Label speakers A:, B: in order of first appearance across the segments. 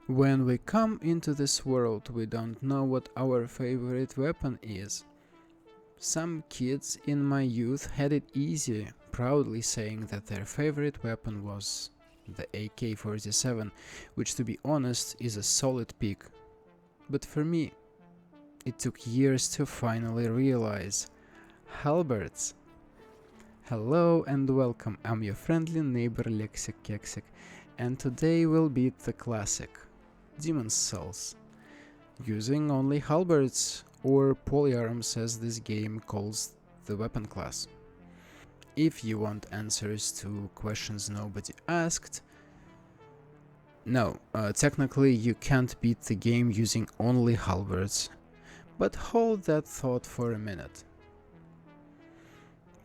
A: When we come into this world, we don't know what our favorite weapon is. Some kids in my youth had it easy, proudly saying that their favorite weapon was the AK-47, which, to be honest, is a solid pick. But for me, it took years to finally realize Halberds. Hello and welcome, I'm your friendly neighbor Leksik Keksik, and today we'll beat the classic Demon's Souls, using only halberds, or polearms as this game calls the weapon class. If you want answers to questions nobody asked, no, technically you can't beat the game using only halberds, but hold that thought for a minute.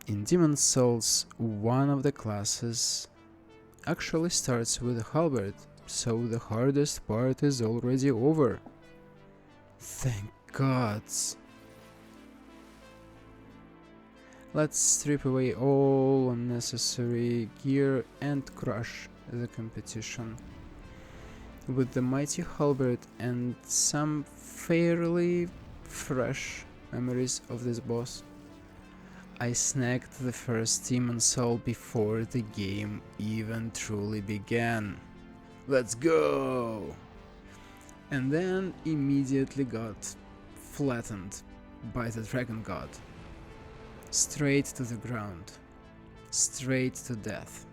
A: In Demon's Souls, one of the classes actually starts with a halberd, so the hardest part is already over. Thank gods. Let's strip away all unnecessary gear and crush the competition. With the mighty halberd and some fairly fresh memories of this boss, I snagged the first Demon's Soul before the game even truly began. Let's go! And then immediately got flattened by the Dragon God. Straight to the ground. Straight to death.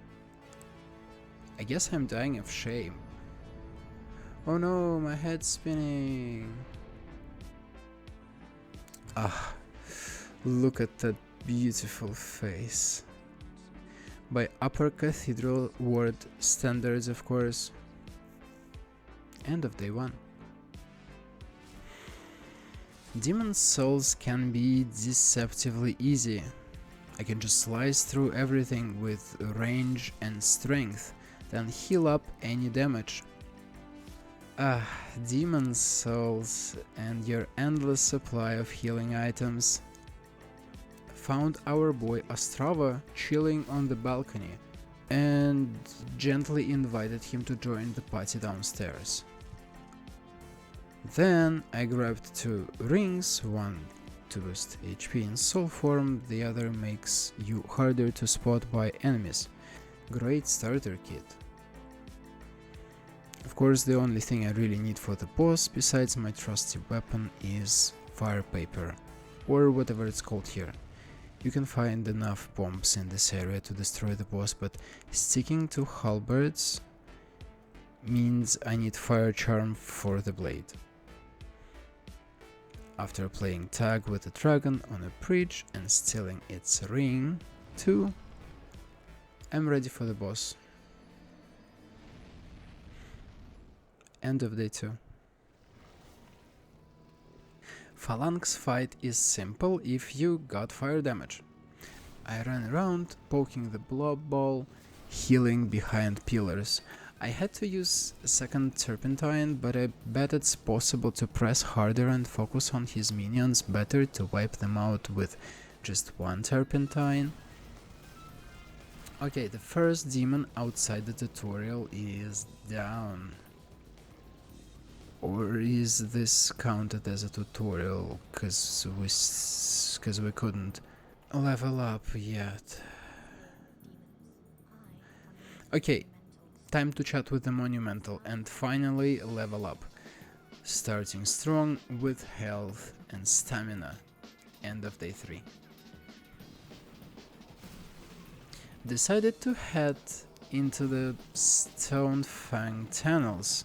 A: I guess I'm dying of shame. Oh no, my head's spinning. Ah, look at that beautiful face. By Upper Cathedral Ward standards, of course. End of day 1. Demon's Souls can be deceptively easy. I can just slice through everything with range and strength, then heal up any damage. Demon's Souls and your endless supply of healing items. Found our boy Ostrava chilling on the balcony and gently invited him to join the party downstairs. Then I grabbed 2 rings, one to boost HP in soul form, the other makes you harder to spot by enemies. Great starter kit. Of course, the only thing I really need for the boss, besides my trusty weapon, is fire paper, or whatever it's called here. You can find enough bombs in this area to destroy the boss, but sticking to halberds means I need fire charm for the blade. After playing tag with a dragon on a bridge and stealing its ring too, I'm ready for the boss. End of day 2. Phalanx fight is simple if you got fire damage. I ran around, poking the blob ball, healing behind pillars. I had to use a second turpentine, but I bet it's possible to press harder and focus on his minions better to wipe them out with just one turpentine. Okay, the first demon outside the tutorial is down. Or is this counted as a tutorial cause we couldn't level up yet? Okay, time to chat with the Monumental and finally level up. Starting strong with health and stamina. End of day 3. Decided to head into the Stone Fang tunnels.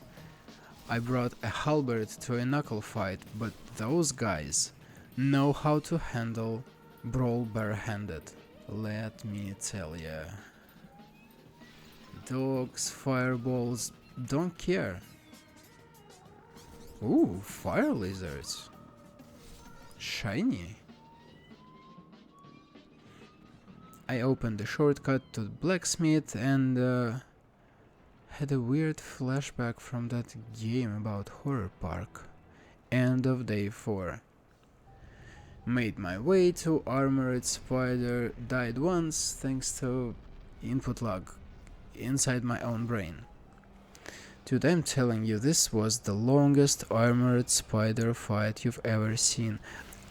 A: I brought a halberd to a knuckle fight, but those guys know how to handle brawl barehanded. Let me tell ya. Dogs, fireballs, don't care. Ooh, fire lizards. Shiny. I opened the shortcut to the blacksmith and had a weird flashback from that game about Horror Park. End of day 4. Made my way to Armored Spider, died once thanks to input lag inside my own brain. Dude, I'm telling you, this was the longest armored spider fight you've ever seen.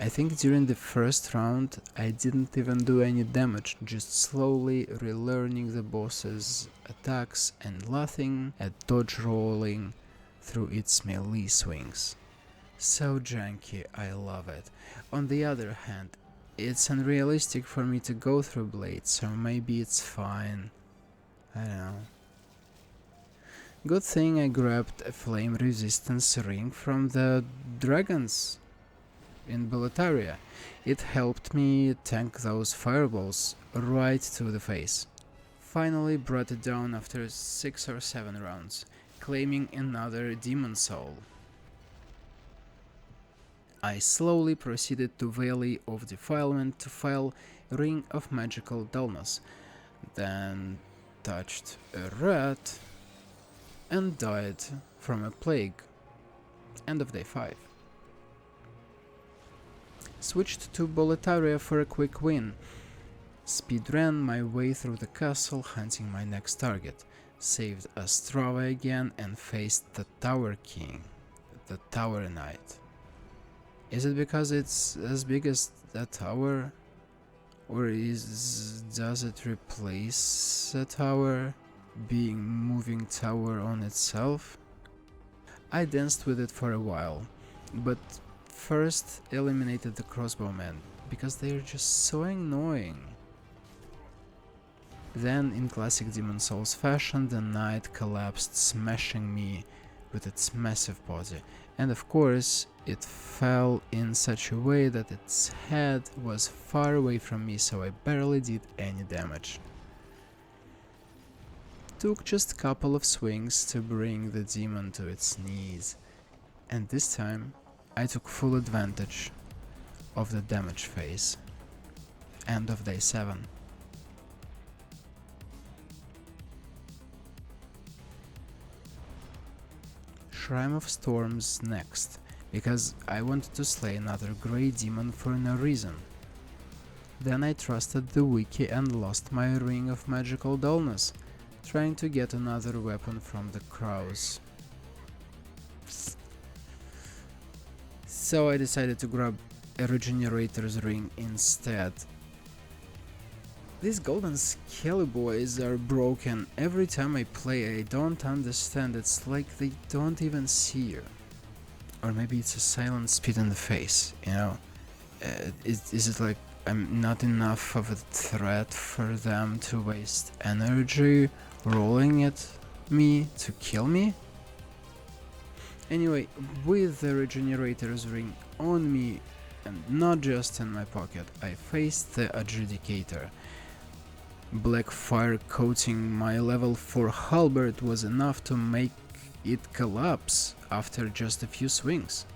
A: I think during the first round I didn't even do any damage, just slowly relearning the boss's attacks and laughing at dodge rolling through its melee swings. So janky, I love it. On the other hand, it's unrealistic for me to go through blades, so maybe it's fine. I don't know. Good thing I grabbed a flame resistance ring from the dragons in Boletaria. It helped me tank those fireballs right to the face. Finally brought it down after 6 or 7 rounds, claiming another demon soul. I slowly proceeded to Valley of Defilement to file Ring of Magical Dullness, then touched a rat and died from a plague. End of day 5. Switched to Boletaria for a quick win. Speedran my way through the castle hunting my next target. Saved Astrava again and faced the Tower King, the Tower Knight. Is it because it's as big as that tower? Or does it replace a tower, being moving tower on itself? I danced with it for a while, but first eliminated the crossbowmen, because they're just so annoying. Then, in classic Demon Souls fashion, the knight collapsed, smashing me with its massive body, and of course it fell in such a way that its head was far away from me, so I barely did any damage. Took just a couple of swings to bring the demon to its knees, and this time I took full advantage of the damage phase. End of day 7. Shrine of Storms next, because I wanted to slay another grey demon for no reason. Then I trusted the wiki and lost my Ring of Magical Dullness, trying to get another weapon from the crows. So I decided to grab a Regenerator's Ring instead. These golden skelly boys are broken. Every time I play I don't understand, it's like they don't even see you. Or maybe it's a silent spit in the face, you know? Is it like I'm not enough of a threat for them to waste energy rolling at me to kill me? Anyway, with the Regenerator's Ring on me and not just in my pocket, I faced the Adjudicator. Black fire coating my level 4 Halberd was enough to make it collapse after just a few swings.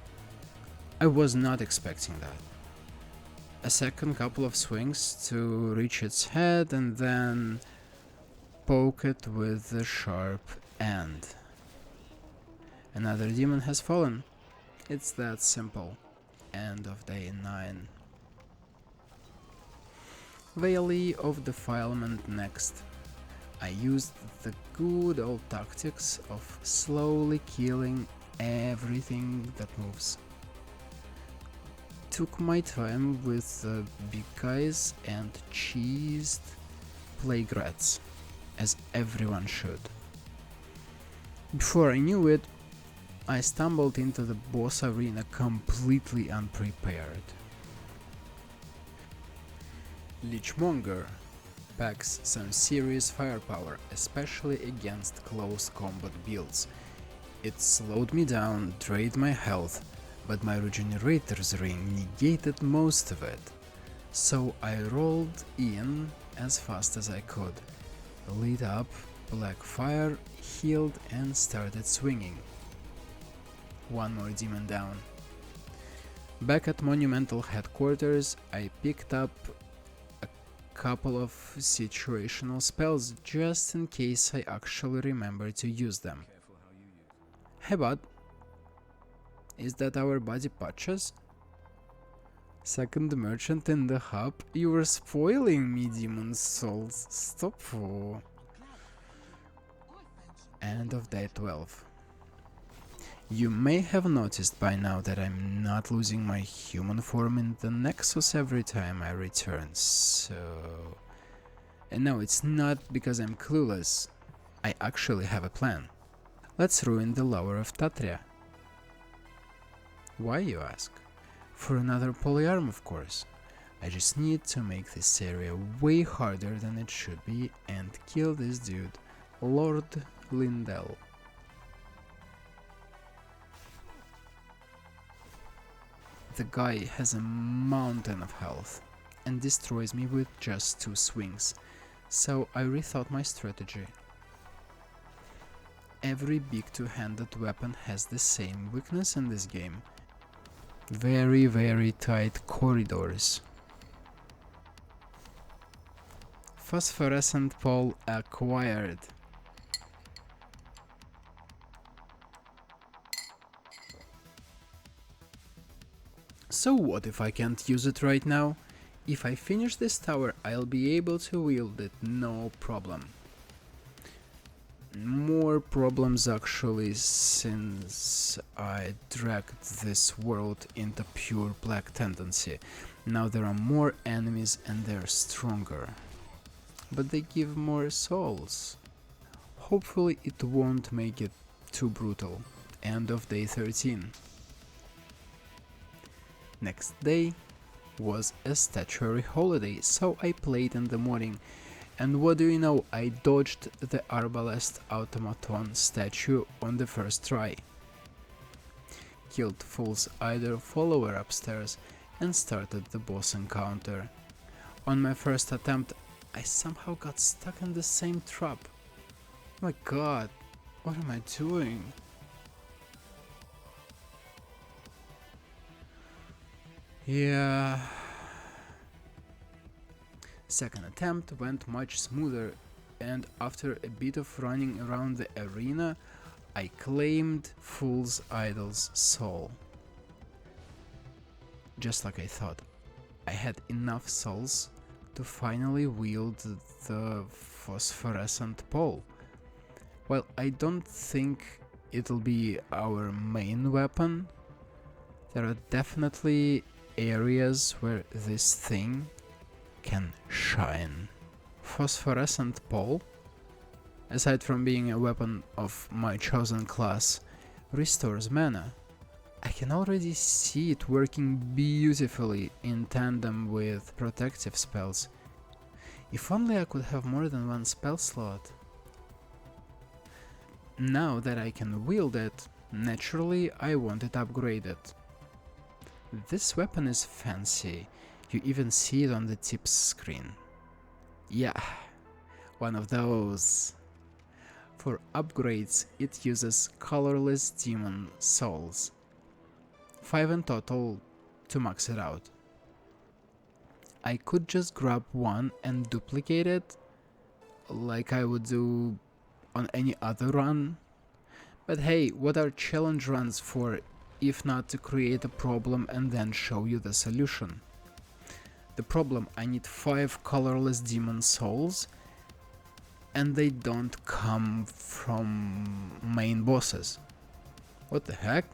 A: I was not expecting that. A second couple of swings to reach its head and then poke it with the sharp end. Another demon has fallen. It's that simple. End of day 9. Valley of Defilement next. I used the good old tactics of slowly killing everything that moves. Took my time with the big guys and cheesed plague rats, as everyone should. Before I knew it, I stumbled into the boss arena completely unprepared. Lichmonger packs some serious firepower, especially against close combat builds. It slowed me down, drained my health, but my Regenerator's Ring negated most of it. So I rolled in as fast as I could, lit up black fire, healed and started swinging. One more demon down. Back at Monumental Headquarters, I picked up a couple of situational spells just in case I actually remember to use them. Hey bud, is that our buddy Patches? Second merchant in the hub? You were spoiling me, Demon Souls. Stop. End of day 12. You may have noticed by now that I'm not losing my human form in the Nexus every time I return, so... And no, it's not because I'm clueless. I actually have a plan. Let's ruin the Lower of Tatria. Why, you ask? For another polyarm, of course. I just need to make this area way harder than it should be and kill this dude, Lord Lindell. The guy has a mountain of health and destroys me with just 2 swings, so I rethought my strategy. Every big two-handed weapon has the same weakness in this game. Very tight corridors. Phosphorescent pole acquired. So what if I can't use it right now? If I finish this tower, I'll be able to wield it, no problem. More problems actually, since I dragged this world into pure black tendency. Now there are more enemies and they're stronger. But they give more souls. Hopefully it won't make it too brutal. End of day 13. Next day was a statuary holiday, so I played in the morning. And what do you know, I dodged the Arbalest automaton statue on the first try. Killed Fool's Either follower upstairs and started the boss encounter. On my first attempt, I somehow got stuck in the same trap. My god, what am I doing? Yeah. Second attempt went much smoother, and after a bit of running around the arena, I claimed Fool's Idol's soul. Just like I thought, I had enough souls to finally wield the phosphorescent pole. While I don't think it'll be our main weapon, there are definitely areas where this thing can shine. Phosphorescent pole, aside from being a weapon of my chosen class, restores mana. I can already see it working beautifully in tandem with protective spells. If only I could have more than one spell slot. Now that I can wield it, naturally I want it upgraded. This weapon is fancy, you even see it on the tips screen. Yeah, one of those. For upgrades, it uses colorless demon souls. 5 in total to max it out. I could just grab one and duplicate it, like I would do on any other run. But hey, what are challenge runs for if not to create a problem and then show you the solution? The problem, I need 5 colorless demon souls, and they don't come from main bosses. What the heck?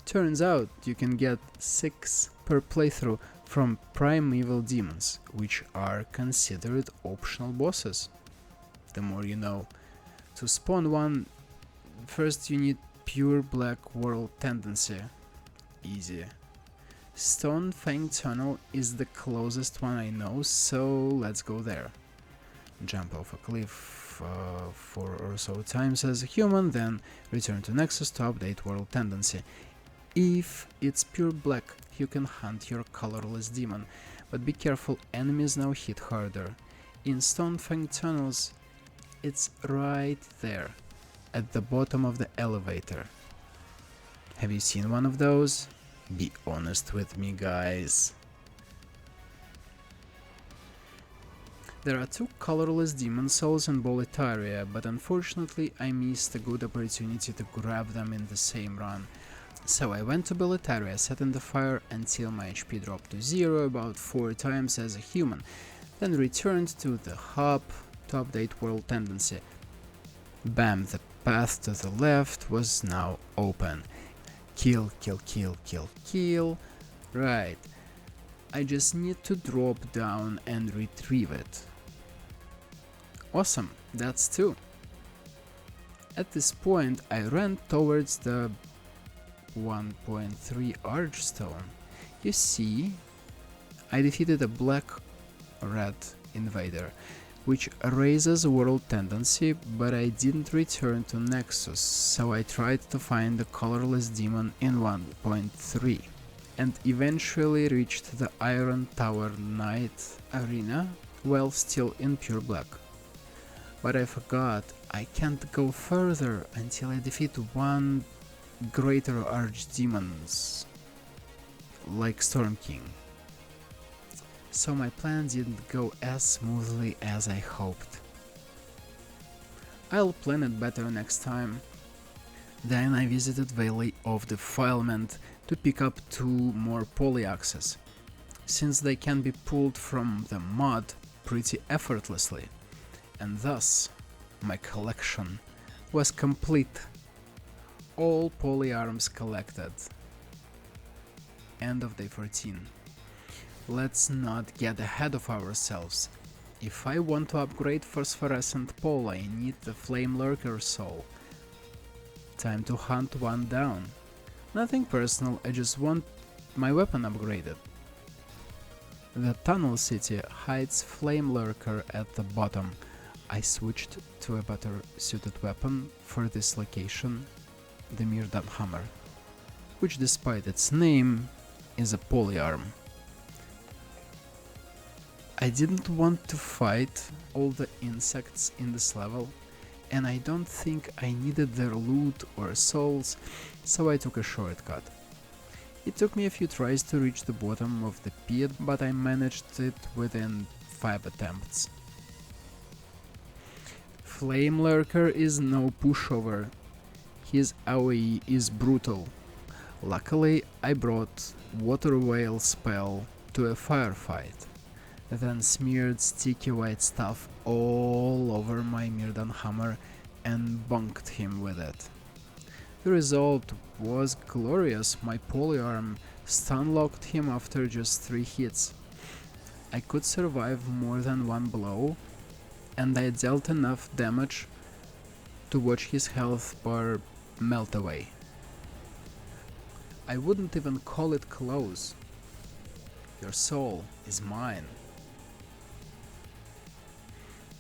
A: Turns out you can get 6 per playthrough from primeval demons, which are considered optional bosses. The more you know. To spawn one, first you need pure black world tendency. Easy. Stone Fang Tunnel is the closest one I know, so let's go there. Jump off a cliff 4 or so times as a human, then return to Nexus to update world tendency. If it's pure black, you can hunt your colorless demon, but be careful, enemies now hit harder. In Stone Fang Tunnels, it's right there, at the bottom of the elevator. Have you seen one of those? Be honest with me, guys. There are 2 colorless demon souls in Boletaria, but unfortunately I missed a good opportunity to grab them in the same run. So I went to Boletaria, sat in the fire until my HP dropped to 0 about 4 times as a human, then returned to the hub to update world tendency. Bam, the path to the left was now open. Kill, kill, kill, kill, kill. Right. I just need to drop down and retrieve it. Awesome, that's 2. At this point, I ran towards the 1.3 Archstone. You see, I defeated a black-red invader, which raises world tendency, but I didn't return to Nexus, so I tried to find the colorless demon in 1.3, and eventually reached the Iron Tower Knight arena while still in pure black. But I forgot, I can't go further until I defeat one greater archdemons, like Storm King. So my plan didn't go as smoothly as I hoped. I'll plan it better next time. Then I visited Valley of Defilement to pick up 2 more polyaxes, since they can be pulled from the mud pretty effortlessly, and thus my collection was complete. All polyarms collected. End of day 14. Let's not get ahead of ourselves. If I want to upgrade Phosphorescent Pole, I need the Flame Lurker Soul. Time to hunt one down. Nothing personal, I just want my weapon upgraded. The Tunnel City hides Flame Lurker at the bottom. I switched to a better suited weapon for this location, the Mirdan Hammer, which despite its name is a polyarm. I didn't want to fight all the insects in this level, and I don't think I needed their loot or souls, so I took a shortcut. It took me a few tries to reach the bottom of the pit, but I managed it within 5 attempts. Flame Lurker is no pushover. His AoE is brutal. Luckily, I brought Water Whale spell to a firefight, then smeared sticky white stuff all over my Mirdan hammer and bonked him with it. The result was glorious. My polyarm stun-locked him after just 3 hits. I could survive more than 1 blow, and I dealt enough damage to watch his health bar melt away. I wouldn't even call it close. Your soul is mine.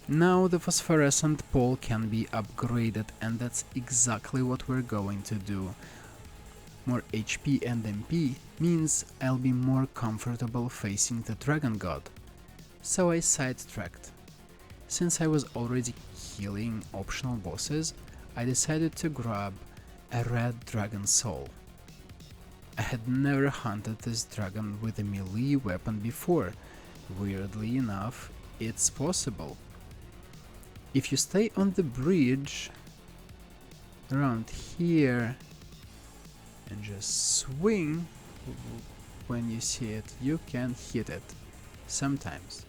A: Now the phosphorescent pole can be upgraded, and that's exactly what we're going to do. More HP and MP means I'll be more comfortable facing the Dragon God. So I sidetracked. Since I was already killing optional bosses, I decided to grab a red dragon soul. I had never hunted this dragon with a melee weapon before. Weirdly enough, it's possible. If you stay on the bridge around here and just swing when you see it, you can hit it sometimes.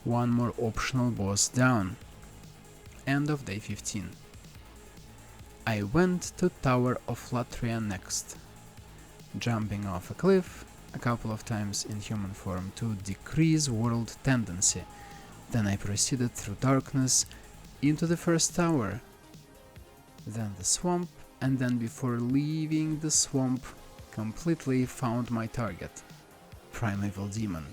A: One more optional boss down. End of day 15. I went to Tower of Latria next, jumping off a cliff a couple of times in human form to decrease world tendency. Then I proceeded through darkness into the first tower, then the swamp, and then before leaving the swamp completely found my target, Primeval Demon.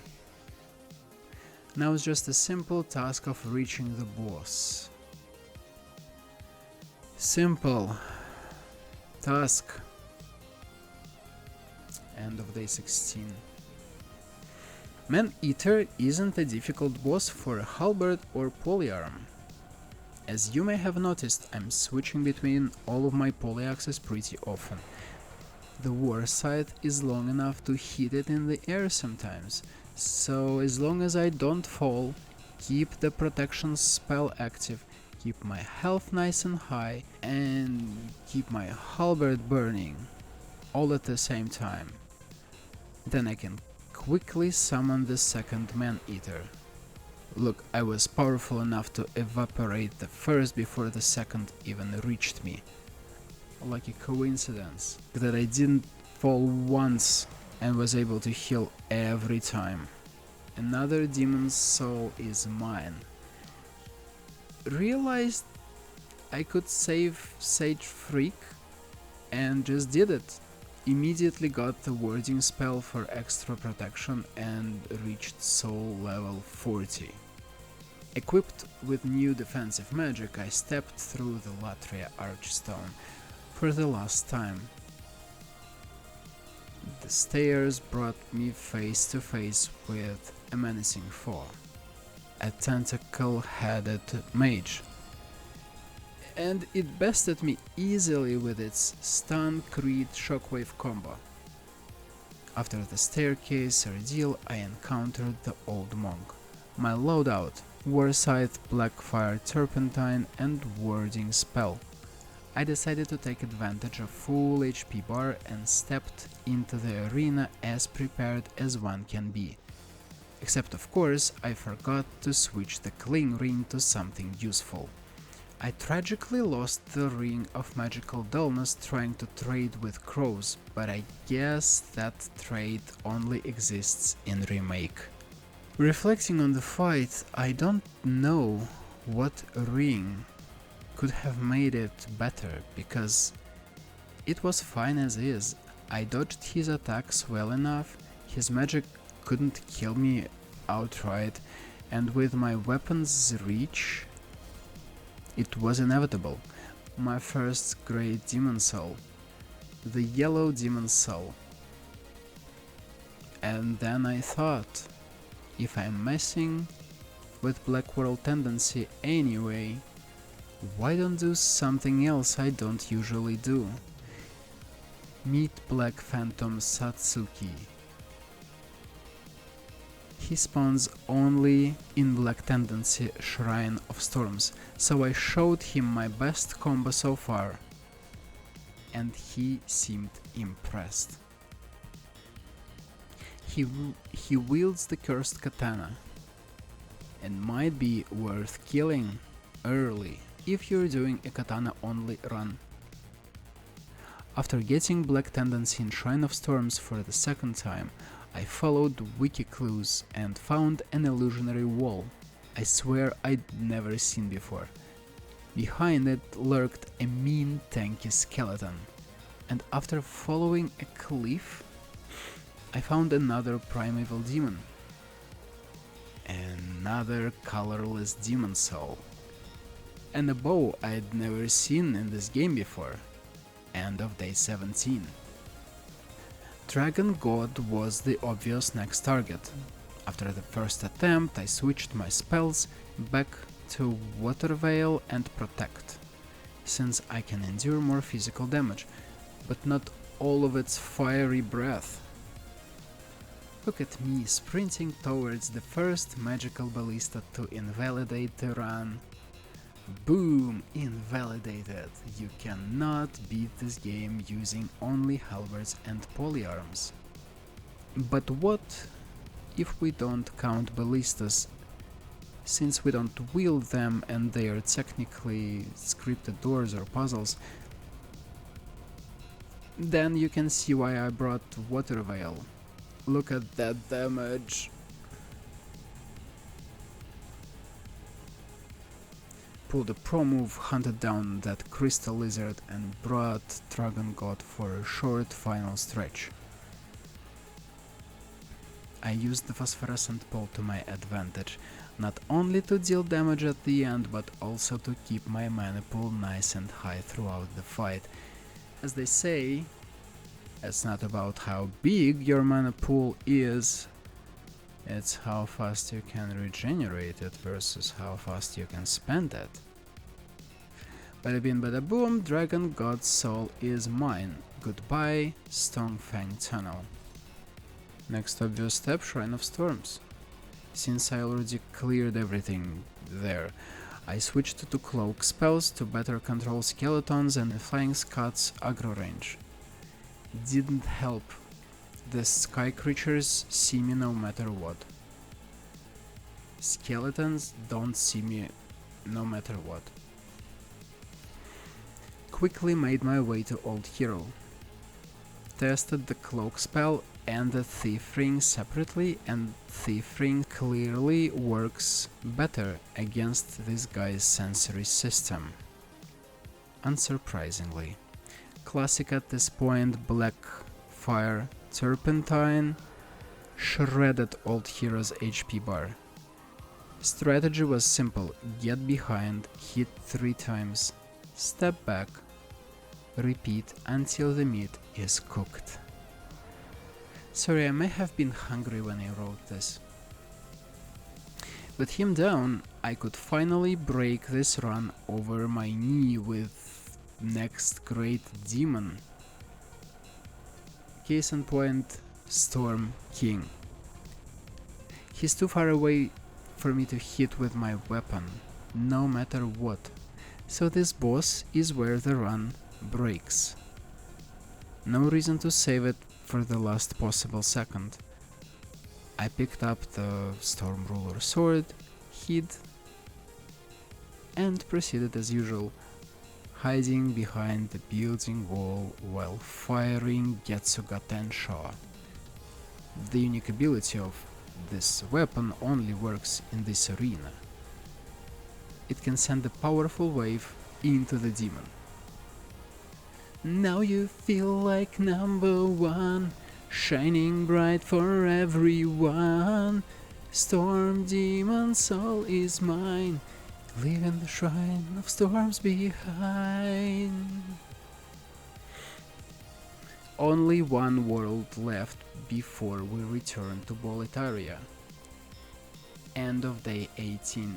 A: Now it's just a simple task of reaching the boss. Simple task. End of day 16. Man-Eater isn't a difficult boss for a halberd or polyarm. As you may have noticed, I'm switching between all of my polyaxes pretty often. The war scythe is long enough to hit it in the air sometimes, so as long as I don't fall, keep the protection spell active, keep my health nice and high, and keep my halberd burning, all at the same time. Then I can quickly summon the second Man-Eater, Look, I was powerful enough to evaporate the first before the second even reached me. Like a coincidence that I didn't fall once and was able to heal every time. Another demon's soul is mine. Realized I could save Sage Freak and just did it. Immediately got the warding spell for extra protection and reached soul level 40. Equipped with new defensive magic, I stepped through the Latria Archstone for the last time. The stairs brought me face to face with a menacing foe, a tentacle-headed mage, and it bested me easily with its stun crit shockwave combo. After the staircase ordeal, I encountered the old monk. My loadout: Warscythe, Blackfire, Turpentine and warding spell. I decided to take advantage of full HP bar and stepped into the arena as prepared as one can be. Except of course, I forgot to switch the cling ring to something useful. I tragically lost the ring of magical dullness trying to trade with crows, but I guess that trade only exists in remake. Reflecting on the fight, I don't know what ring could have made it better, because it was fine as is. I dodged his attacks well enough, his magic couldn't kill me outright, and with my weapon's reach, it was inevitable. My first great demon soul, the yellow demon soul. And then I thought, if I'm messing with Black World tendency anyway, why don't do something else I don't usually do? Meet Black Phantom Satsuki. He spawns only in Black Tendency Shrine of Storms, so I showed him my best combo so far, and he seemed impressed. He wields the cursed katana, and might be worth killing early if you're doing a katana only run. After getting Black Tendency in Shrine of Storms for the second time, I followed wiki clues and found an illusionary wall I swear I'd never seen before. Behind it lurked a mean tanky skeleton, and after following a cliff, I found another primeval demon. Another colorless demon soul. And a bow I'd never seen in this game before. End of day 17. Dragon God was the obvious next target. After the first attempt, I switched my spells back to Water Veil and Protect, since I can endure more physical damage, but not all of its fiery breath. Look at me sprinting towards the first magical ballista to invalidate the run. Boom! Invalidated! You cannot beat this game using only halberds and polyarms. But what if we don't count ballistas, since we don't wield them and they are technically scripted doors or puzzles? Then you can see why I brought Water Veil. Look at that damage! Pulled a pro move, hunted down that crystal lizard and brought Dragon God for a short final stretch. I used the phosphorescent pole to my advantage, not only to deal damage at the end, but also to keep my mana pool nice and high throughout the fight. As they say, it's not about how big your mana pool is, it's how fast you can regenerate it versus how fast you can spend it. Bada bing bada boom, Dragon God's soul is mine. Goodbye, Stonefang Tunnel. Next obvious step, Shrine of Storms. Since I already cleared everything there, I switched to cloak spells to better control skeletons and Flying Scott's aggro range. Didn't help. The sky creatures see me no matter what. Skeletons don't see me no matter what. Quickly made my way to Old Hero. Tested the cloak spell and the thief ring separately, and thief ring clearly works better against this guy's sensory system. Unsurprisingly. Classic at this point, Black Fire Turpentine shredded Old Hero's HP bar. Strategy was simple: get behind, hit 3 times, step back, repeat until the meat is cooked. Sorry, I may have been hungry when I wrote this. With him down, I could finally break this run over my knee with next great demon. Case in point, Storm King. He's too far away for me to hit with my weapon, no matter what. So this boss is where the run breaks. No reason to save it for the last possible second. I picked up the Storm Ruler sword, hid, and proceeded as usual, hiding behind the building wall while firing Getsuga Tensho. The unique ability of this weapon only works in this arena. It can send a powerful wave into the demon. Now you feel like #1, shining bright for everyone. Storm demon soul is mine, leaving the shrine of storms behind. Only one world left before we return to Boletaria. End of day 18.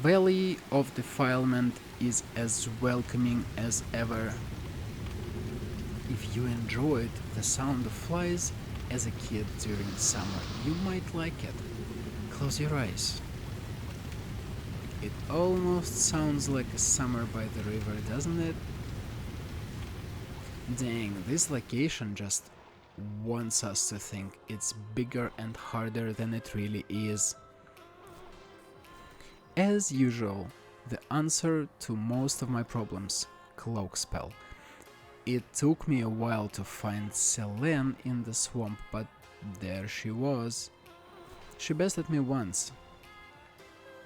A: Valley of Defilement is as welcoming as ever. If you enjoyed the sound of flies as a kid during summer, you might like it. Close your eyes. It almost sounds like a summer by the river, doesn't it? Dang, this location just wants us to think it's bigger and harder than it really is. As usual, the answer to most of my problems, Cloak spell. It took me a while to find Selene in the swamp, but there she was. She bested me once,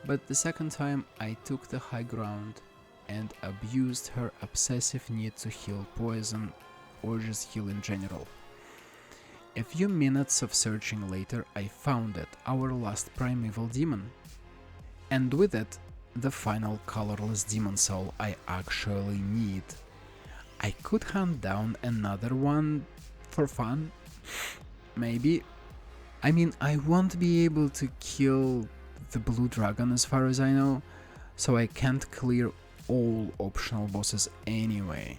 A: but the second time I took the high ground and abused her obsessive need to heal poison or just heal in general. A few minutes of searching later, I found it, our last primeval demon. And with it, the final colorless demon soul I actually need. I could hunt down another one for fun, maybe. I mean, I won't be able to kill the blue dragon as far as I know, so I can't clear all optional bosses anyway.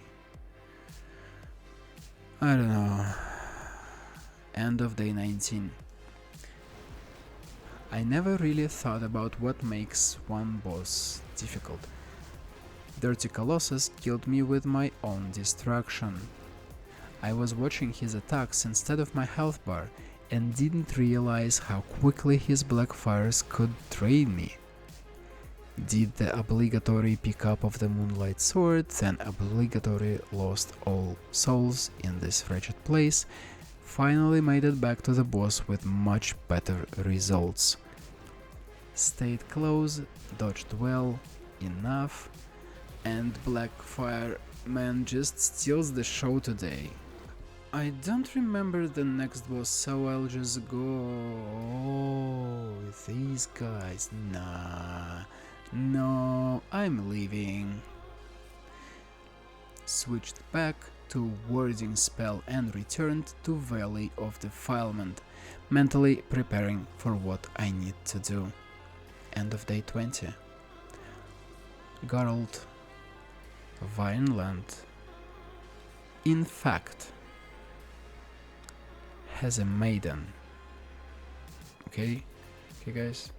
A: I don't know. End of day 19. I never really thought about what makes one boss difficult. Dirty Colossus killed me with my own distraction. I was watching his attacks instead of my health bar and didn't realize how quickly his black fires could drain me. Did the obligatory pick up of the Moonlight Sword, then obligatory lost all souls in this wretched place, finally made it back to the boss with much better results. Stayed close, dodged well, enough, and Blackfire Man just steals the show today. I don't remember the next boss, so I'll just go... Oh, these guys, nah, no, I'm leaving. Switched back to Warding spell and returned to Valley of Defilement, mentally preparing for what I need to do. End of day 20. Geralt, Vineland, in fact, has a maiden. Okay guys?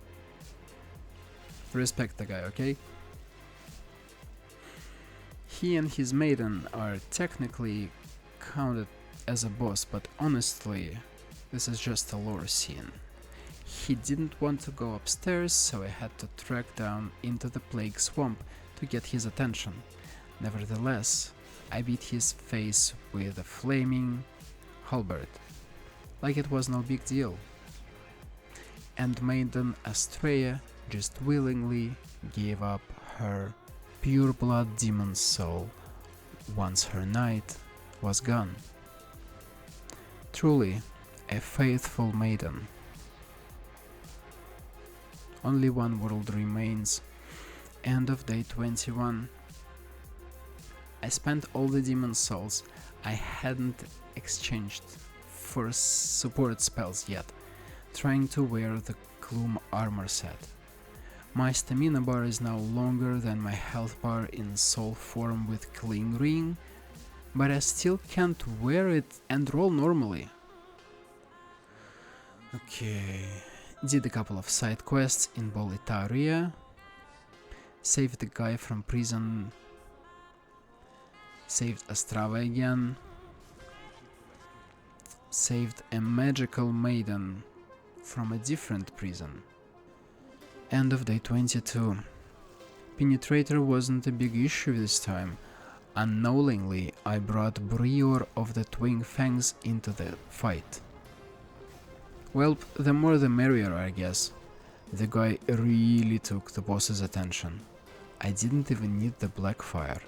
A: Respect the guy, okay? He and his maiden are technically counted as a boss, but honestly, this is just a lore scene. He didn't want to go upstairs, so I had to trek down into the plague swamp to get his attention. Nevertheless, I beat his face with a flaming halberd, like it was no big deal. And Maiden Astrea just willingly gave up her pure blood demon soul once her knight was gone. Truly, a faithful maiden. Only one world remains. End of day 21. I spent all the demon souls I hadn't exchanged for support spells yet, trying to wear the Gloom armor set. My stamina bar is now longer than my health bar in soul form with Cling Ring, but I still can't wear it and roll normally. Okay, did a couple of side quests in Boletaria, saved the guy from prison, saved Ostrava again, saved a magical maiden from a different prison. End of day 22. Penetrator wasn't a big issue this time. Unknowingly, I brought Brior of the Twin Fangs into the fight. Well, the more the merrier, I guess. The guy really took the boss's attention. I didn't even need the Blackfire.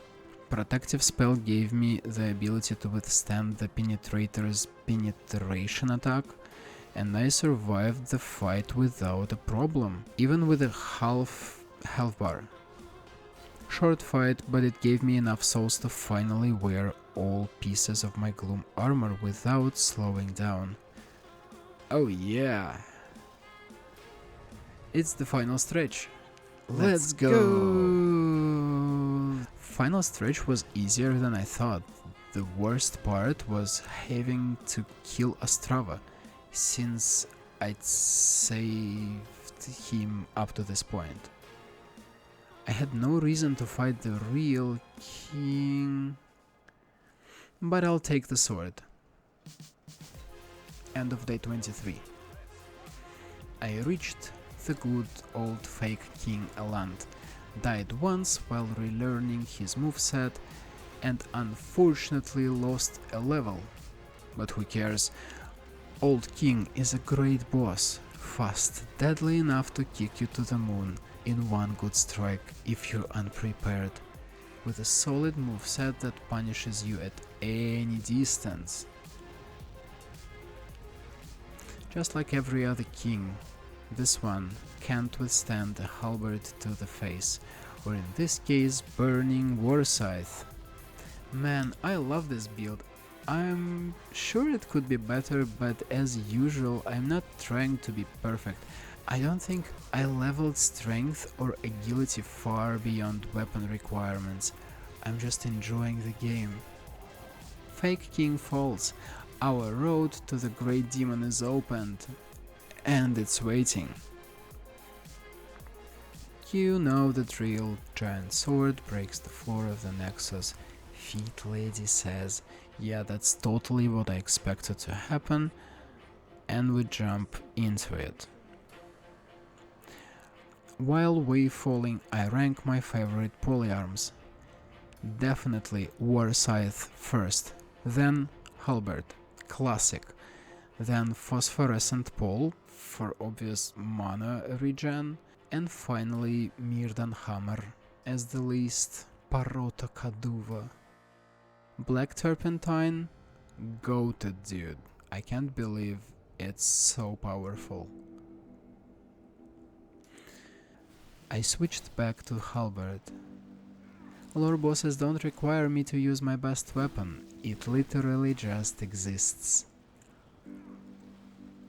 A: Protective spell gave me the ability to withstand the Penetrator's penetration attack, and I survived the fight without a problem, even with a half health bar. Short fight, but it gave me enough souls to finally wear all pieces of my Gloom armor without slowing down. Oh yeah! It's the final stretch. Let's go! Final stretch was easier than I thought. The worst part was having to kill Ostrava, since I'd saved him up to this point. I had no reason to fight the real king, but I'll take the sword. End of day 23. I reached the good old fake King Eland, died once while relearning his moveset, and unfortunately lost a level. But who cares? Old King is a great boss, fast, deadly enough to kick you to the moon in one good strike if you're unprepared, with a solid moveset that punishes you at any distance. Just like every other king, this one can't withstand a halberd to the face, or in this case, burning war scythe. Man, I love this build. I'm sure it could be better, but as usual, I'm not trying to be perfect. I don't think I leveled strength or agility far beyond weapon requirements. I'm just enjoying the game. Fake King falls. Our road to the Great Demon is opened, and it's waiting. You know the drill. Giant sword breaks the floor of the Nexus. Feet Lady says, yeah, that's totally what I expected to happen, and we jump into it. While wave falling, I rank my favorite polyarms. Definitely War Scythe first, then Halberd, classic, then Phosphorescent Pole for obvious mana regen, and finally Mirdan Hammer as the least Parota Kaduva. Black Turpentine, goated dude, I can't believe it's so powerful. I switched back to Halberd. Lore bosses don't require me to use my best weapon, it literally just exists.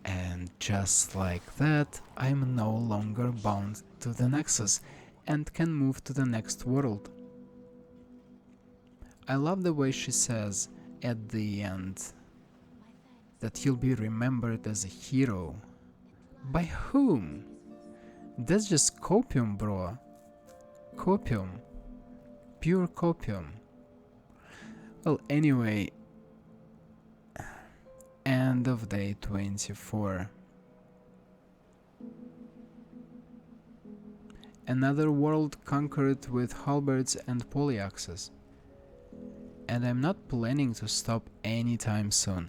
A: And just like that, I'm no longer bound to the Nexus and can move to the next world. I love the way she says at the end that you'll be remembered as a hero. By whom? That's just copium, bro. Copium. Pure copium. Well, anyway, end of day 24. another world conquered with halberds and polyaxes. And I'm not planning to stop anytime soon.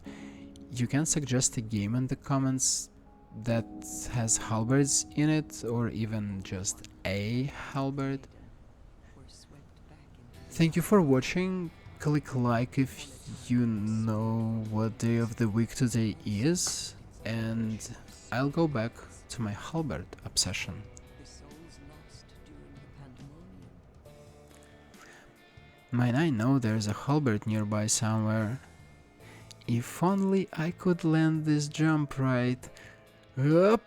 A: You can suggest a game in the comments that has halberds in it, or even just a halberd. Thank you for watching. Click like if you know what day of the week today is, and I'll go back to my halberd obsession. Man, I know there's a halberd nearby somewhere. If only I could land this jump right. Up!